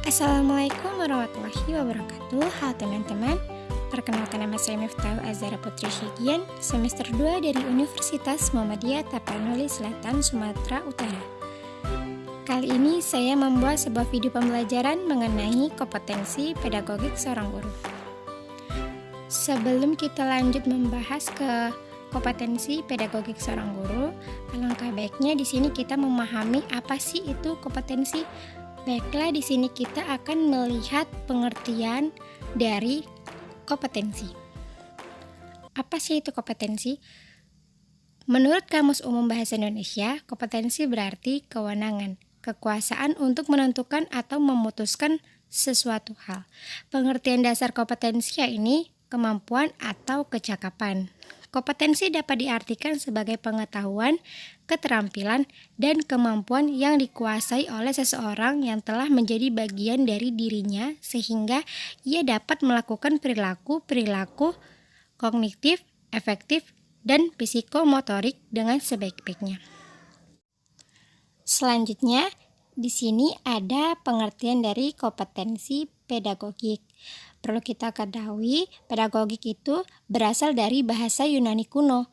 Assalamualaikum warahmatullahi wabarakatuh. Halo teman-teman, perkenalkan nama saya Miftahul Azhara Putri Higien, semester 2 dari Universitas Muhammadiyah Tapanuli Selatan, Sumatera Utara. Kali ini saya membuat sebuah video pembelajaran mengenai kompetensi pedagogik seorang guru. Sebelum kita lanjut membahas ke kompetensi pedagogik seorang guru, alangkah baiknya di sini kita memahami apa sih itu kompetensi. Baiklah, di sini kita akan melihat pengertian dari kompetensi. Apa sih itu kompetensi? Menurut Kamus Umum Bahasa Indonesia, kompetensi berarti kewenangan, kekuasaan untuk menentukan atau memutuskan sesuatu hal. Pengertian dasar kompetensi ini kemampuan atau kecakapan. Kompetensi dapat diartikan sebagai pengetahuan, keterampilan, dan kemampuan yang dikuasai oleh seseorang yang telah menjadi bagian dari dirinya sehingga ia dapat melakukan perilaku kognitif, efektif, dan psikomotorik dengan sebaik-baiknya. Selanjutnya, di sini ada pengertian dari kompetensi pedagogik. Perlu kita ketahui, pedagogik itu berasal dari bahasa Yunani kuno,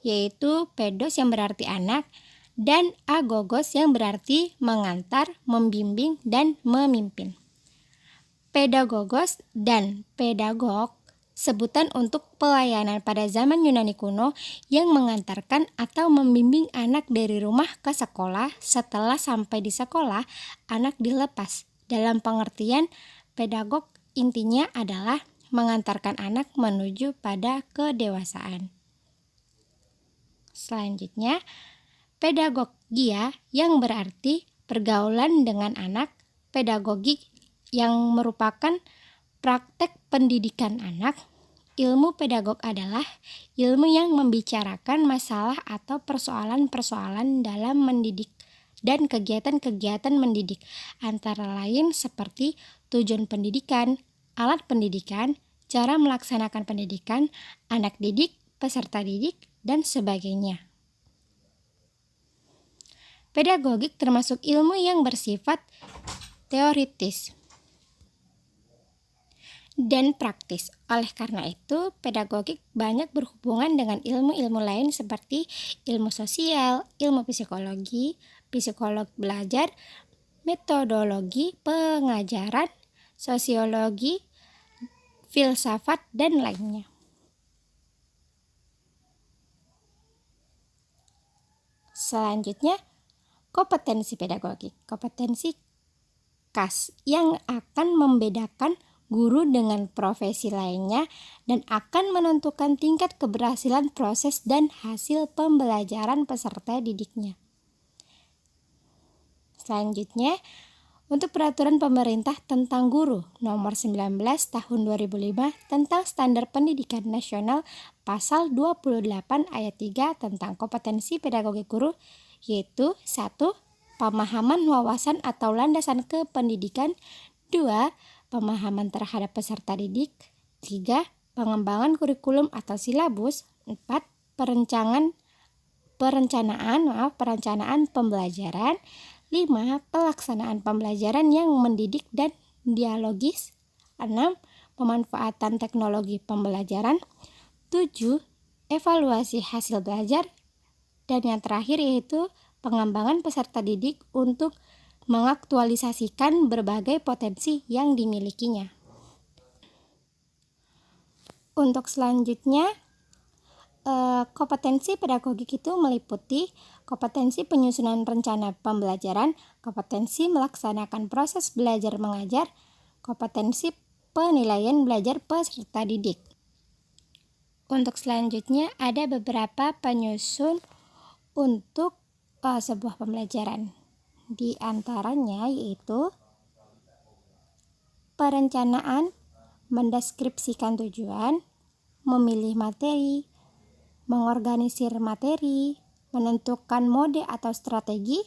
yaitu pedos yang berarti anak, dan agogos yang berarti mengantar, membimbing, dan memimpin. Pedagogos dan pedagog sebutan untuk pelayanan pada zaman Yunani kuno yang mengantarkan atau membimbing anak dari rumah ke sekolah. Setelah sampai di sekolah, anak dilepas. Dalam pengertian pedagog, intinya adalah mengantarkan anak menuju pada kedewasaan. Selanjutnya, pedagogia yang berarti pergaulan dengan anak, pedagogik yang merupakan praktek pendidikan anak. Ilmu pedagog adalah ilmu yang membicarakan masalah atau persoalan-persoalan dalam mendidik dan kegiatan-kegiatan mendidik, antara lain seperti tujuan pendidikan, alat pendidikan, cara melaksanakan pendidikan, anak didik, peserta didik, dan sebagainya. Pedagogik termasuk ilmu yang bersifat teoritis dan praktis. Oleh karena itu, pedagogik banyak berhubungan dengan ilmu-ilmu lain seperti ilmu sosial, ilmu psikologi, psikolog belajar, metodologi pengajaran, sosiologi, filsafat, dan lainnya. Selanjutnya, kompetensi pedagogik. Kompetensi khas yang akan membedakan guru dengan profesi lainnya dan akan menentukan tingkat keberhasilan proses dan hasil pembelajaran peserta didiknya. Selanjutnya, untuk peraturan pemerintah tentang guru nomor 19 tahun 2005 tentang standar pendidikan nasional pasal 28 ayat 3 tentang kompetensi pedagogik guru, yaitu 1. Pemahaman wawasan atau landasan kependidikan, 2. Pemahaman terhadap peserta didik, 3. Pengembangan kurikulum atau silabus, 4. Perencanaan pembelajaran, 5. Pelaksanaan pembelajaran yang mendidik dan dialogis, 6. Pemanfaatan teknologi pembelajaran, 7. Evaluasi hasil belajar, dan yang terakhir yaitu pengembangan peserta didik untuk mengaktualisasikan berbagai potensi yang dimilikinya. Untuk selanjutnya, kompetensi pedagogik itu meliputi kompetensi penyusunan rencana pembelajaran, kompetensi melaksanakan proses belajar mengajar, kompetensi penilaian belajar peserta didik. Untuk selanjutnya ada beberapa penyusun untuk sebuah pembelajaran. Di antaranya yaitu perencanaan, mendeskripsikan tujuan, memilih materi, mengorganisir materi, menentukan mode atau strategi,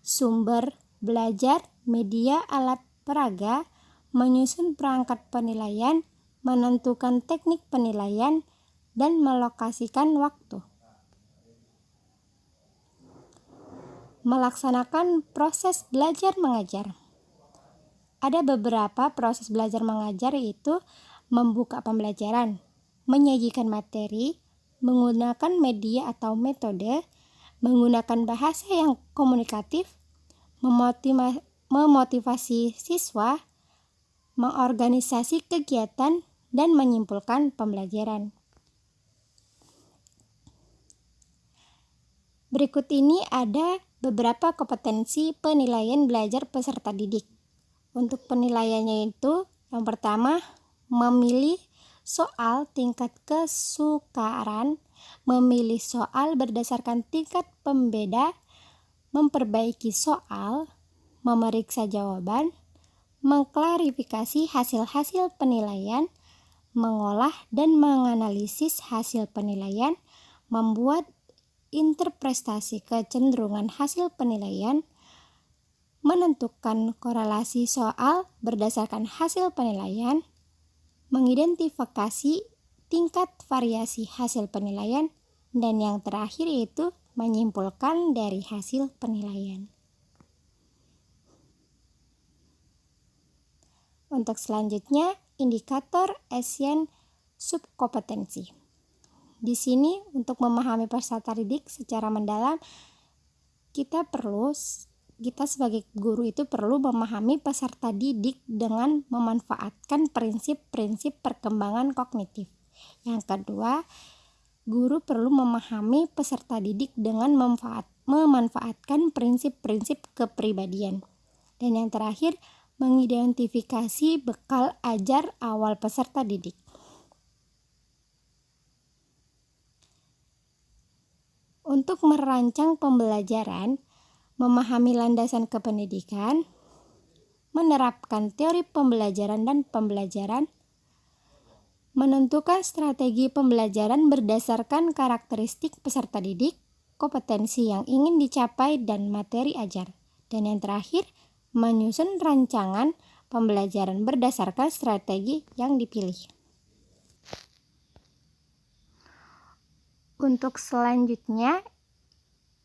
sumber belajar, media alat peraga, menyusun perangkat penilaian, menentukan teknik penilaian, dan melokasikan waktu. Melaksanakan proses belajar mengajar. Ada beberapa proses belajar mengajar, yaitu membuka pembelajaran, menyajikan materi, menggunakan media atau metode, menggunakan bahasa yang komunikatif, memotivasi siswa, mengorganisasi kegiatan, dan menyimpulkan pembelajaran. Berikut ini ada beberapa kompetensi penilaian belajar peserta didik. Untuk penilaiannya itu, yang pertama, memilih soal tingkat kesukaran, memilih soal berdasarkan tingkat pembeda, memperbaiki soal, memeriksa jawaban, mengklarifikasi hasil-hasil penilaian, mengolah dan menganalisis hasil penilaian, membuat interpretasi kecenderungan hasil penilaian, menentukan korelasi soal berdasarkan hasil penilaian, mengidentifikasi tingkat variasi hasil penilaian, dan yang terakhir yaitu menyimpulkan dari hasil penilaian. Untuk selanjutnya, indikator ASEAN subkompetensi. Di sini untuk memahami peserta didik secara mendalam, kita sebagai guru itu perlu memahami peserta didik dengan memanfaatkan prinsip-prinsip perkembangan kognitif. Yang kedua, guru perlu memahami peserta didik dengan memanfaatkan prinsip-prinsip kepribadian. Dan yang terakhir, mengidentifikasi bekal ajar awal peserta didik. Untuk merancang pembelajaran, memahami landasan kependidikan, menerapkan teori pembelajaran dan pembelajaran, menentukan strategi pembelajaran berdasarkan karakteristik peserta didik, kompetensi yang ingin dicapai, dan materi ajar. Dan yang terakhir, menyusun rancangan pembelajaran berdasarkan strategi yang dipilih. Untuk selanjutnya,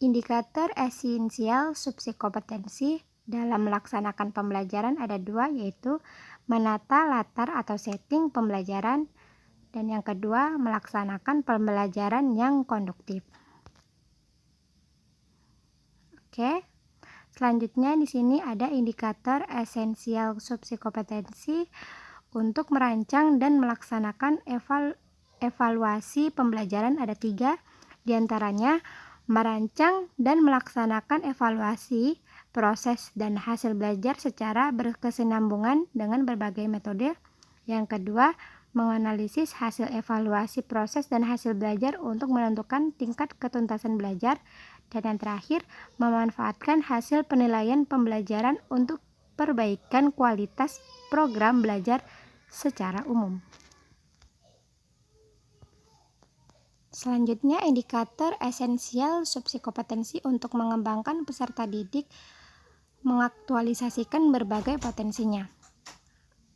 indikator esensial subkompetensi dalam melaksanakan pembelajaran ada dua, yaitu menata latar atau setting pembelajaran, dan yang kedua melaksanakan pembelajaran yang konduktif. Oke. Selanjutnya di sini ada indikator esensial subkompetensi untuk merancang dan melaksanakan evaluasi pembelajaran ada 3, diantaranya merancang dan melaksanakan evaluasi proses dan hasil belajar secara berkesinambungan dengan berbagai metode. Yang kedua, menganalisis hasil evaluasi proses dan hasil belajar untuk menentukan tingkat ketuntasan belajar. Dan yang terakhir, memanfaatkan hasil penilaian pembelajaran untuk perbaikan kualitas program belajar secara umum. Selanjutnya, indikator esensial subkompetensi untuk mengembangkan peserta didik mengaktualisasikan berbagai potensinya.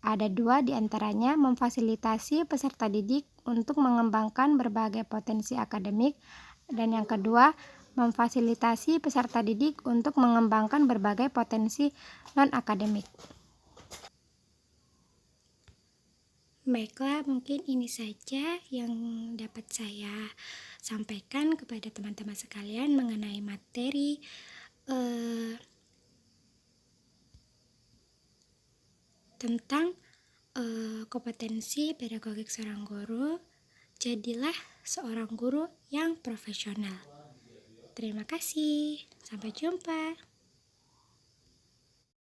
Ada 2, diantaranya memfasilitasi peserta didik untuk mengembangkan berbagai potensi akademik, dan yang kedua, memfasilitasi peserta didik untuk mengembangkan berbagai potensi non-akademik. Baiklah, mungkin ini saja yang dapat saya sampaikan kepada teman-teman sekalian mengenai materi tentang kompetensi pedagogik seorang guru. Jadilah seorang guru yang profesional. Terima kasih, sampai jumpa.